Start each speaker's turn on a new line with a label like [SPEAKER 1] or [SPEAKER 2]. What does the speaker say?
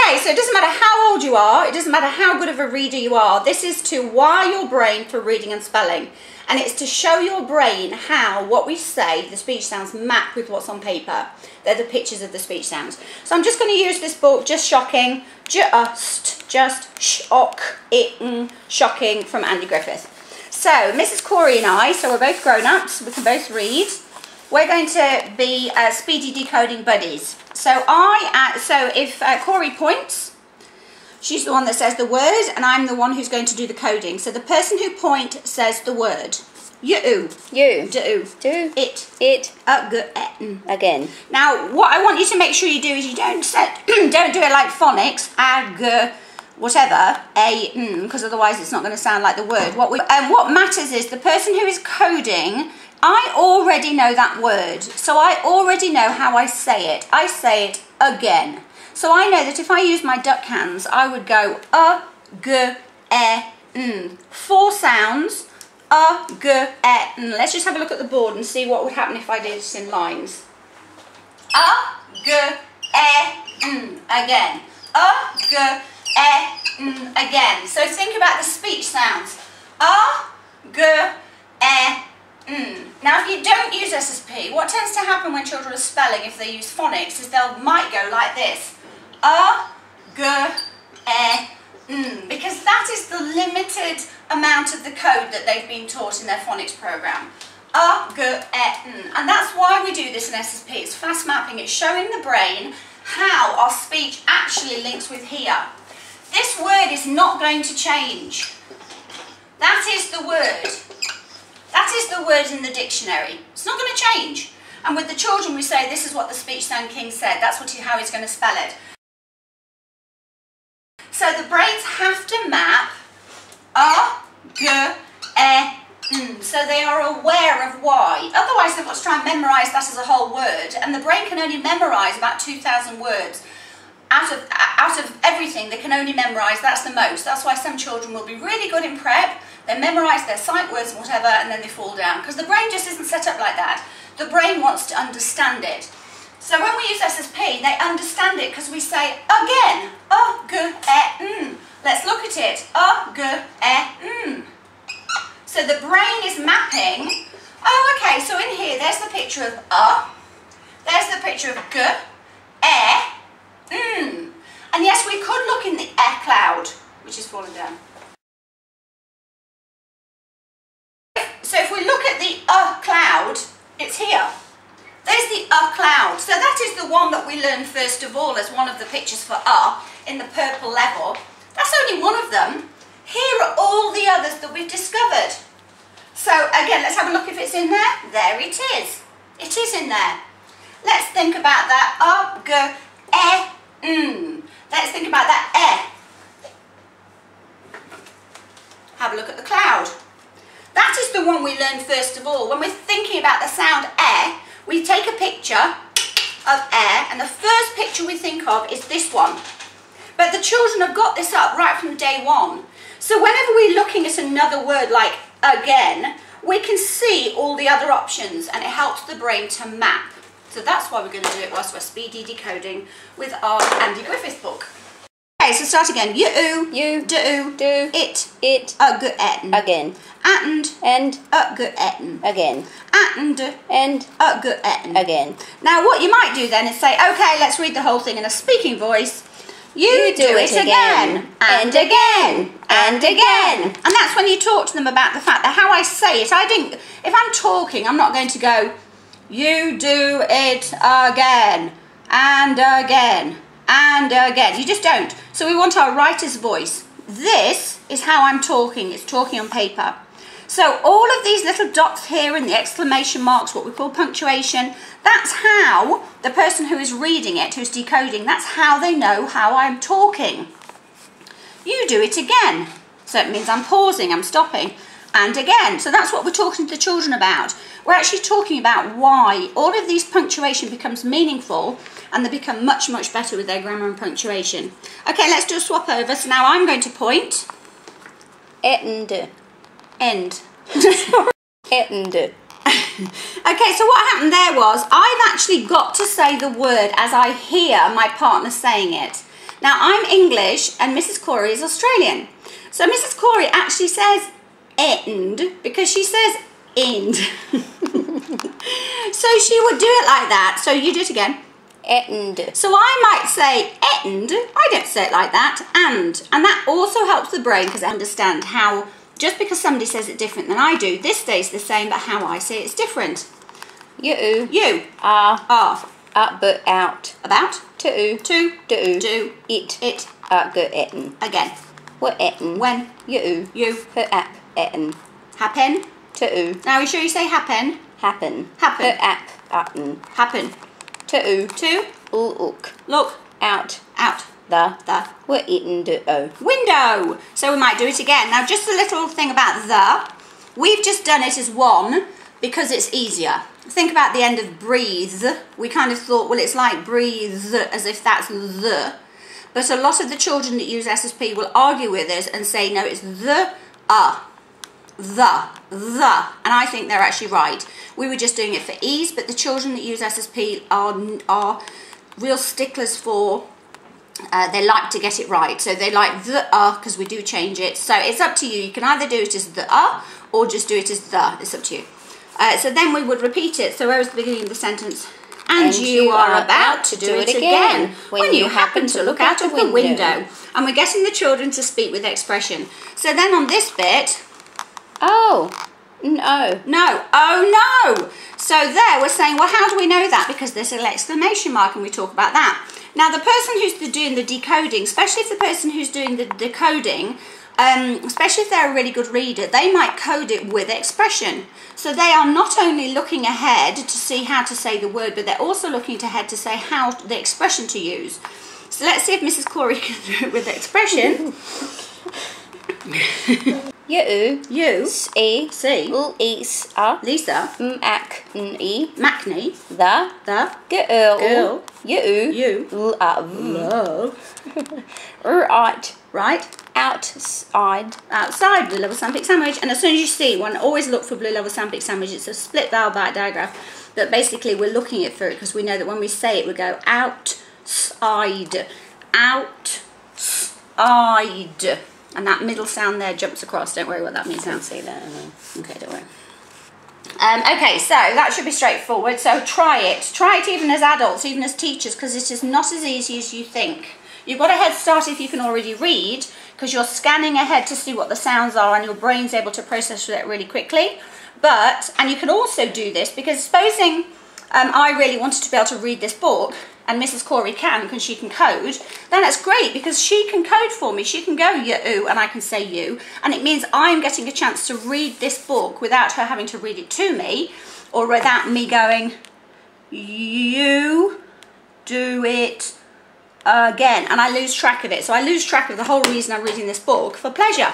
[SPEAKER 1] Okay, so it doesn't matter how old you are, it doesn't matter how good of a reader you are, this is to wire your brain for reading and spelling. And it's to show your brain how what we say, the speech sounds, map with what's on paper. They're the pictures of the speech sounds. So I'm just going to use this book, Just Shocking, Shocking from Andy Griffith. So Mrs. Corey and I, so we're both grown-ups, we can both read. We're going to be Speedy decoding buddies. So if Corey points, she's the one that says the word, and I'm the one who's going to do the coding. So the person who points says the word. You. Do. It.
[SPEAKER 2] Again.
[SPEAKER 1] Now, what I want you to make sure you do is you don't do it like phonics. Whatever. Because otherwise it's not going to sound like the word. What matters is the person who is coding. I already know that word, so I already know how I say it. I say it again. So I know that if I use my duck hands, I would go Four sounds. Let's just have a look at the board and see what would happen if I did this in lines. Again. Again. So think about the speech sounds. Now if you don't use SSP, what tends to happen when children are spelling if they use phonics is they might go like this. Because that is the limited amount of the code that they've been taught in their phonics program. And that's why we do this in SSP. It's fast mapping. It's showing the brain how our speech actually links with here. This word is not going to change. That is the word. That is the word in the dictionary. It's not going to change. And with the children we say this is what the speech sound king said. That's how he's going to spell it. So the brains have to map so they are aware of why. Otherwise they've got to try and memorise that as a whole word, and the brain can only memorise about 2,000 words. Out of everything they can only memorise, that's the most. That's why some children will be really good in prep, they memorise their sight words and whatever, and then they fall down. Because the brain just isn't set up like that. The brain wants to understand it. So when we use SSP, they understand it because we say again. Let's look at it. So the brain is mapping. Oh, okay, so in here, there's the picture of there's the picture of And yes, we could look in the cloud, which is falling down. So if we look at the cloud, it's here. There's the cloud. So that is the one that we learned first of all as one of the pictures for in the purple level. That's only one of them. Here are all the others that we've discovered. So again, let's have a look if it's in there. There it is. It is in there. Let's think about that. Let's think about that. Have a look at the cloud. That is the one we learned first of all. When we're thinking about the sound we take a picture of and the first picture we think of is this one. But the children have got this up right from day one. So whenever we're looking at another word like again, we can see all the other options and it helps the brain to map. So that's why we're going to do it whilst we're speedy decoding with our Andy Griffith book. Okay, so start again. You do it
[SPEAKER 2] again. And again. Again.
[SPEAKER 1] Now what you might do then is say, okay, let's read the whole thing in a speaking voice. You do it again, and again, and again. And that's when you talk to them about the fact that how I say it, if I'm talking, I'm not going to go, you do it again, and again, and again. You just don't. So we want our writer's voice. This is how I'm talking. It's talking on paper. So all of these little dots here and the exclamation marks, what we call punctuation, that's how the person who is reading it, who's decoding, that's how they know how I'm talking. You do it again. So it means I'm pausing, I'm stopping. And again. So that's what we're talking to the children about. We're actually talking about why all of these punctuation becomes meaningful and they become much, much better with their grammar and punctuation. Okay, let's do a swap over. So now I'm going to point.
[SPEAKER 2] End.
[SPEAKER 1] Okay, so what happened there was I've actually got to say the word as I hear my partner saying it. Now, I'm English and Mrs. Corey is Australian. So Mrs. Corey actually says end because she says end. So she would do it like that. So you do it again.
[SPEAKER 2] End.
[SPEAKER 1] So I might say end. I don't say it like that. And that also helps the brain because I understand how, just because somebody says it different than I do, this stays the same, but how I say it's different.
[SPEAKER 2] You.
[SPEAKER 1] You.
[SPEAKER 2] Are. But out.
[SPEAKER 1] About.
[SPEAKER 2] To.
[SPEAKER 1] Do.
[SPEAKER 2] Do.
[SPEAKER 1] It.
[SPEAKER 2] Go etten.
[SPEAKER 1] Again.
[SPEAKER 2] What etten?
[SPEAKER 1] When.
[SPEAKER 2] You.
[SPEAKER 1] Her
[SPEAKER 2] app etten.
[SPEAKER 1] Happen.
[SPEAKER 2] To.
[SPEAKER 1] Now, are you sure you say happen?
[SPEAKER 2] Happen.
[SPEAKER 1] Happen.
[SPEAKER 2] Her app atten.
[SPEAKER 1] Happen.
[SPEAKER 2] To.
[SPEAKER 1] To.
[SPEAKER 2] Look.
[SPEAKER 1] Look.
[SPEAKER 2] Out.
[SPEAKER 1] Out.
[SPEAKER 2] The.
[SPEAKER 1] What
[SPEAKER 2] etten do.
[SPEAKER 1] Window. So we might do it again. Now, just a little thing about the. We've just done it as one because it's easier. Think about the end of breathe. We kind of thought, well, it's like breathe as if that's the. But a lot of the children that use SSP will argue with us and say, no, it's the. And I think they're actually right. We were just doing it for ease, but the children that use SSP are real sticklers for, they like to get it right. So they like the because we do change it. So it's up to you. You can either do it as the or just do it as the. It's up to you. So then we would repeat it. So where was the beginning of the sentence? And you are about to do it again when you happen to look out of the window. And we're getting the children to speak with expression. So then on this bit...
[SPEAKER 2] Oh, no.
[SPEAKER 1] No. Oh, no. So there we're saying, well, how do we know that? Because there's an exclamation mark and we talk about that. Now, the person who's doing the decoding, especially if the person who's doing the decoding, especially if they're a really good reader, they might code it with expression. So they are not only looking ahead to see how to say the word, but they're also looking ahead to say how the expression to use. So let's see if Mrs. Corey can do it with the expression. You.
[SPEAKER 2] See. Lisa.
[SPEAKER 1] Lisa. Macney. The.
[SPEAKER 2] Girl.
[SPEAKER 1] You.
[SPEAKER 2] Love.
[SPEAKER 1] Right. Outside blue level sandpit sandwich. And as soon as you see one, always look for blue level sandpit sandwich. It's a split vowel bite digraph, but basically we're looking it for it because we know that when we say it we go outside, and that middle sound there jumps across. Don't worry what that means.
[SPEAKER 2] Can't see that.
[SPEAKER 1] Okay, don't worry. Okay, so that should be straightforward. So try it even as adults, even as teachers, because it is not as easy as you think. You've got a head start if you can already read, because you're scanning ahead to see what the sounds are and your brain's able to process that really quickly. And you can also do this because supposing I really wanted to be able to read this book and Mrs. Corey can because she can code, then that's great because she can code for me. She can go you and I can say you, and it means I'm getting a chance to read this book without her having to read it to me or without me going, you do it again, and I lose track of it. So I lose track of the whole reason I'm reading this book for pleasure.